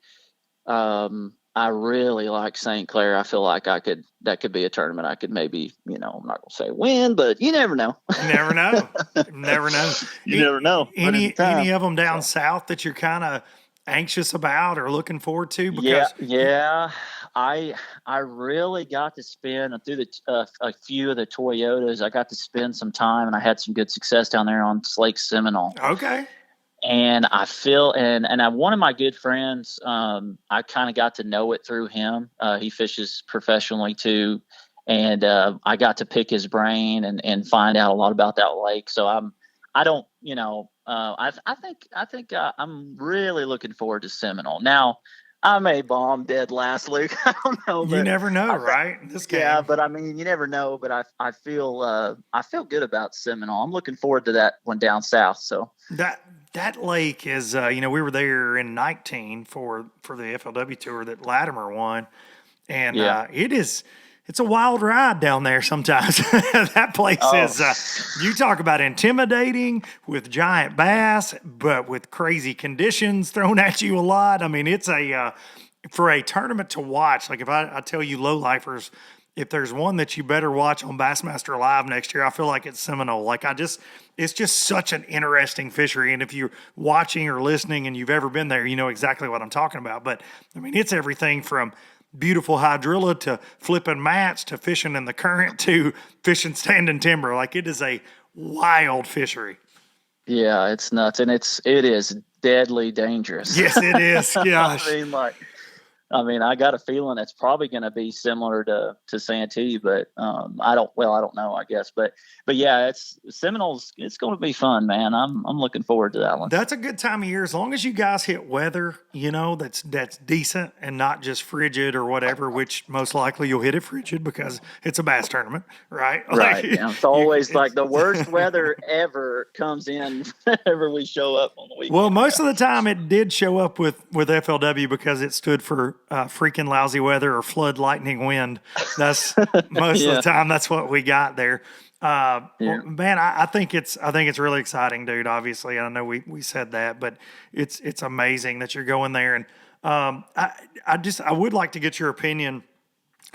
I really like St. Clair. I feel like that could be a tournament I could maybe, I'm not going to say win, but you never know. You never know. Never know. You never know. Any of them down south that you're kind of anxious about or looking forward to? Because yeah. I really got to spend through a few of the Toyotas. I got to spend some time, and I had some good success down there on Lake Seminole. Okay. And I feel, and one of my good friends, I kind of got to know it through him. He fishes professionally too. And, I got to pick his brain and find out a lot about that lake. So I think I'm really looking forward to Seminole. Now, I may bomb dead last, Luke. I don't know. You never know, right? This game. Yeah, but I mean, you never know. But I feel good about Seminole. I'm looking forward to that one down south. So that lake is, we were there in 19 for the FLW tour that Latimer won, and it's a wild ride down there sometimes. That place is, you talk about intimidating with giant bass, but with crazy conditions thrown at you a lot. I mean, it's for a tournament to watch. Like if I tell you low-lifers, if there's one that you better watch on Bassmaster Live next year, I feel like it's Seminole. It's just such an interesting fishery. And if you're watching or listening and you've ever been there, you know exactly what I'm talking about. But I mean, it's everything from beautiful hydrilla to flipping mats to fishing in the current to fishing standing timber. Like it is a wild fishery. Yeah, it's nuts, and it is deadly dangerous. Yes, it is. Gosh. I mean, I got a feeling it's probably going to be similar to Santee, but I don't know, I guess. But yeah, Seminoles. It's going to be fun, man. I'm looking forward to that one. That's a good time of year as long as you guys hit weather, that's decent and not just frigid or whatever. Which most likely you'll hit it frigid because it's a bass tournament, right? Right. Yeah, it's always like the worst weather ever comes in whenever we show up on the weekend. Well, most of the time it did show up with FLW because it stood for freaking lousy weather or flood, lightning, wind. That's most of the time. That's what we got there. Well, man, I think it's really exciting, dude. Obviously, I know we said that, but it's amazing that you're going there. And I would like to get your opinion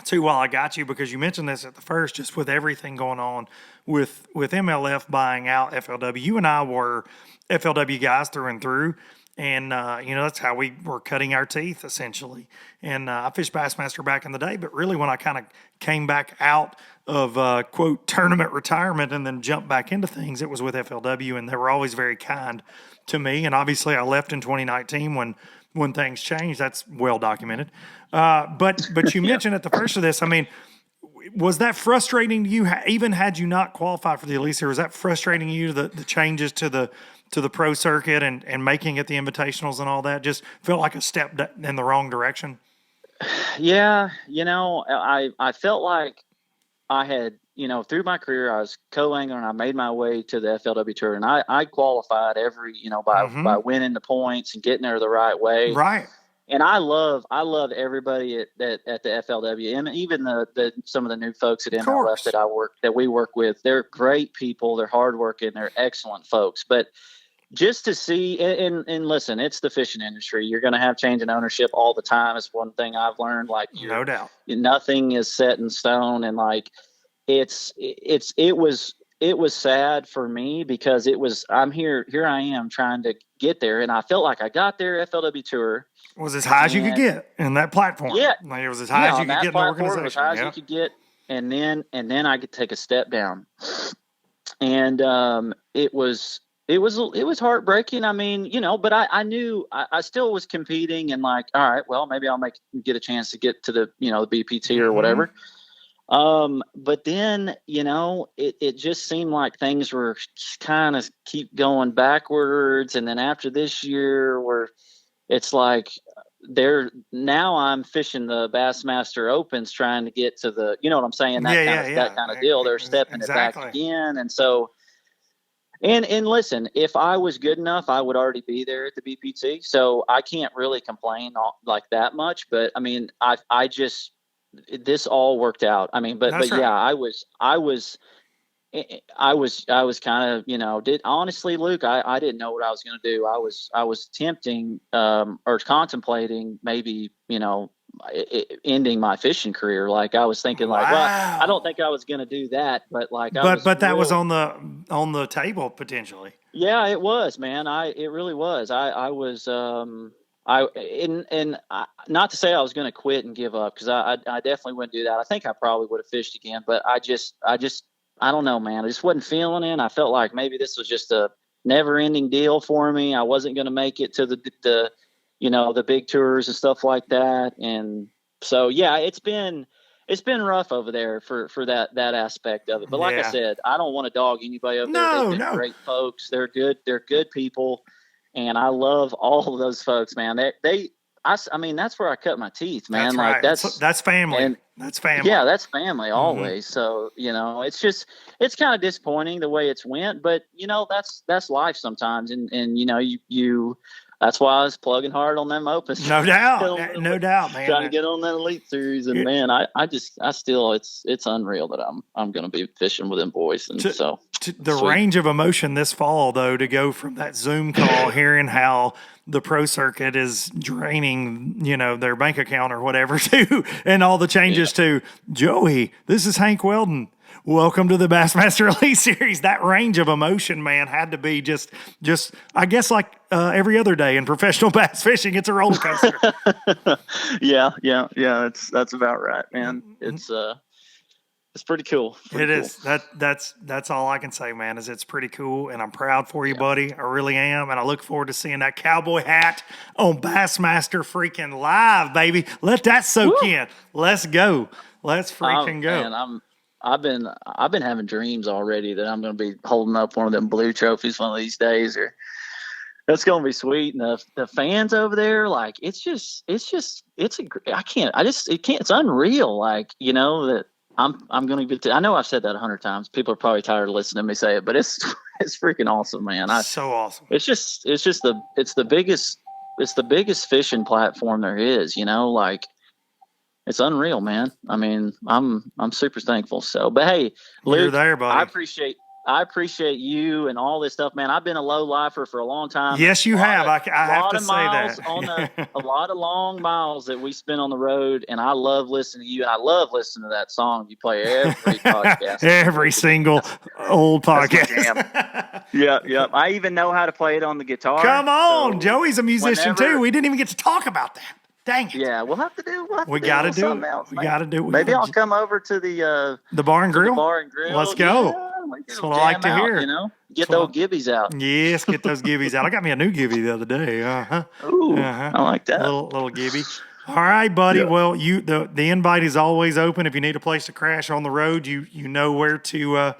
too while I got you, because you mentioned this at the first, just with everything going on with MLF buying out FLW. You and I were FLW guys through and through. And, that's how we were cutting our teeth, essentially. And I fished Bassmaster back in the day, but really when I kind of came back out of, quote, tournament retirement and then jumped back into things, it was with FLW, and they were always very kind to me. And obviously I left in 2019 when things changed. That's well documented. But you mentioned at the first of this, I mean, was that frustrating to you, even had you not qualified for the Elite Series? Was that frustrating to you, the changes to the pro circuit and making it the invitationals and all that? Just felt like a step in the wrong direction? Yeah, I felt like I had, through my career, I was co-angler and I made my way to the FLW tour, and I qualified every, by winning the points and getting there the right way. Right. And I love everybody at the FLW, and even some of the new folks at MLF that we work with. They're great people. They're hardworking. They're excellent folks. But just to see, and listen, it's the fishing industry. You're going to have change in ownership all the time. It's one thing I've learned. Like, no doubt, nothing is set in stone. And like, it was sad for me because here I am trying to get there, and I felt like I got there. FLW tour was as high as you could get in that platform. Yeah, like it was as high as you could get in the organization. As high as you could get, and then I could take a step down, and it was heartbreaking. I mean, but I knew I still was competing, and like, all right, well, maybe I'll get a chance to get to the the BPT or whatever. But then, it just seemed like things were kind of keep going backwards. And then after this year, it's like now I'm fishing the Bassmaster Opens trying to get to the, you know what I'm saying? That kind of deal. They're stepping it back again. And so, and listen, if I was good enough, I would already be there at the BPT. So I can't really complain like that much, but I mean, this all worked out. I mean, but yeah, I was kind of, honestly, Luke, I didn't know what I was going to do. I was tempting, or contemplating maybe, ending my fishing career. Like I was thinking like, well, I don't think I was going to do that, but like, but that was on the table potentially. Yeah, it was, man. It really was. I was, not to say I was going to quit and give up, because I definitely wouldn't do that. I think I probably would have fished again, but I don't know, man. I just wasn't feeling it. I felt like maybe this was just a never ending deal for me. I wasn't going to make it to the big tours and stuff like that. And so, yeah, it's been rough over there for that aspect of it. But like I said, I don't want to dog anybody over there. They've been great folks. They're good people. And I love all of those folks, man. I mean, that's where I cut my teeth, man. That's like right. that's family. And, that's family. Yeah, that's family always. So, it's kind of disappointing the way it's went, but that's life sometimes. And you that's why I was plugging hard on them opens. No doubt, man. Trying to get on that Elite Series, and man, I still, it's unreal that I'm going to be fishing with them boys, and the range of emotion this fall, though, to go from that Zoom call, hearing how the pro circuit is draining, their bank account or whatever, too, and all the changes to Joey. This is Hank Weldon. Welcome to the Bassmaster Elite Series. That range of emotion, man, had to be just I guess like every other day in professional bass fishing. It's a roller coaster. Yeah. That's about right, man. It's pretty cool. It is. That's all I can say, man, is it's pretty cool, and I'm proud for you, buddy. I really am, and I look forward to seeing that cowboy hat on Bassmaster freaking live, baby. Let that soak in. Let's go. Let's freaking go. Man, I've been having dreams already that I'm going to be holding up one of them blue trophies one of these days, or that's going to be sweet. And the fans over there, like, it's unreal. Like, that I'm going to be, I know I've said that 100 times. People are probably tired of listening to me say it, but it's freaking awesome, man. So awesome. It's the biggest fishing platform there is, like, it's unreal, man. I mean, I'm super thankful. So, but hey, Luke, you're there, buddy. I appreciate you and all this stuff, man. I've been a low lifer for a long time. Yes, you have. I have to say that. A lot of long miles that we spent on the road, and I love listening to you. I love listening to that song you play every podcast. Every single old podcast. Yeah. I even know how to play it on the guitar. Come on. So Joey's a musician too. We didn't even get to talk about that. Dang it. Yeah, we'll have to do. We got to do it. We got to do it. Maybe I'll come over to the bar and grill. Let's go. Yeah, that's what I like to hear. Get those gibbies out. Yes, get those gibbies out. I got me a new gibby the other day. Ooh, I like that. Little gibby. All right, buddy. Yeah. Well, the invite is always open. If you need a place to crash on the road, you know where to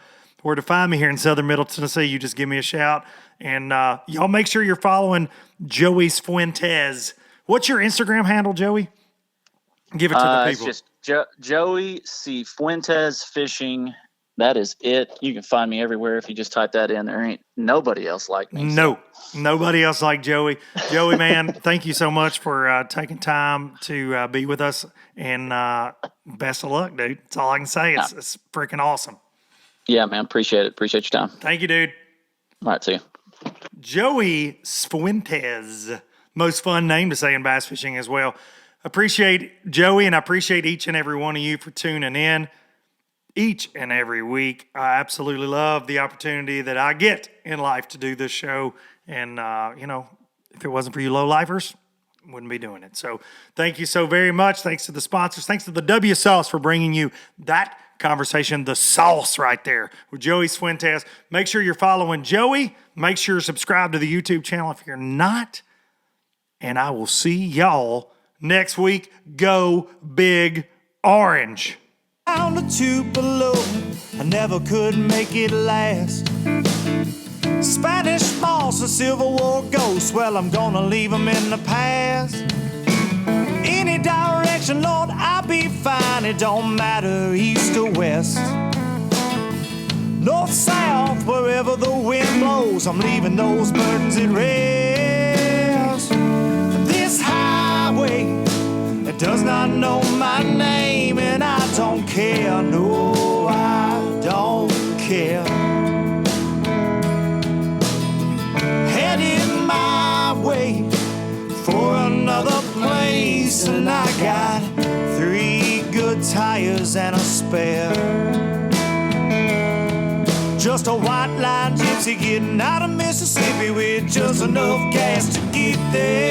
find me here in Southern Middle Tennessee. You just give me a shout, and y'all make sure you're following Joey Fuentes. What's your Instagram handle, Joey? Give it to the people. It's just Joey Cifuentes Fishing. That is it. You can find me everywhere if you just type that in. There ain't nobody else like me. No, nobody else like Joey. Joey, man, thank you so much for taking time to be with us. And best of luck, dude. That's all I can say. It's freaking awesome. Yeah, man. Appreciate it. Appreciate your time. Thank you, dude. All right, see you. Joey Fuentes. Most fun name to say in bass fishing as well. Appreciate Joey, and I appreciate each and every one of you for tuning in each and every week. I absolutely love the opportunity that I get in life to do this show. And, if it wasn't for you low-lifers, wouldn't be doing it. So thank you so very much. Thanks to the sponsors. Thanks to the W Sauce for bringing you that conversation, the sauce right there with Joey Fuentes. Make sure you're following Joey. Make sure you're subscribed to the YouTube channel if you're not. And I will see y'all next week. Go Big Orange. Down to Tupelo, I never could make it last. Spanish moss and Civil War ghosts, well, I'm gonna leave them in the past. Any direction, Lord, I'll be fine. It don't matter east or west. North, south, wherever the wind blows, I'm leaving those burdens at rest. This highway, it does not know my name, and I don't care. No, I don't care. Heading my way for another place racing, I got 3 good tires and a spare. Just a white line gypsy getting out of Mississippi with just enough gas to get there.